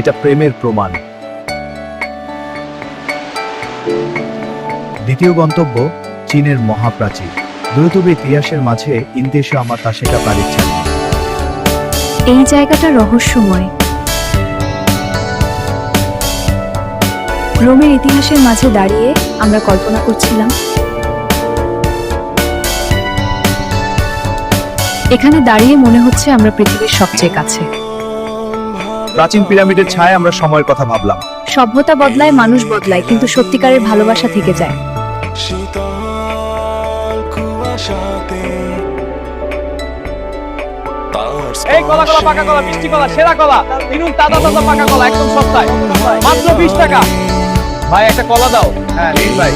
এটা প্রেমের প্রমাণ। দ্বিতীয় গন্তব্য চীনের মহাপ্রাচীর। দ্রুতবে ইতিহাসের মাঝে ইন্দেশে আমার তা শেখা পারির ছাড়। এই জায়গাটা রহস্যময়। রোমের ইতিহাসের মাঝে দাঁড়িয়ে আমরা কল্পনা করছিলাম এখানে দাঁড়িয়ে মনে হচ্ছে আমরা পৃথিবীর সবচেয়ে কাছে। প্রাচীন পিরামিডের ছায়ায় আমরা সময়ের কথা ভাবলাম। সভ্যতা বদলায়, মানুষ বদলায়, কিন্তু সত্যিকারের ভালোবাসা থেকে যায়। এই কলা কলা পাকা কলা মিষ্টি কলা সেরা কলা কিনুন তাজা তাজা পাকা কলা একদম সস্তায় মাত্র 20 টাকা। ভাই একটা কলা দাও। হ্যাঁ নিন ভাই।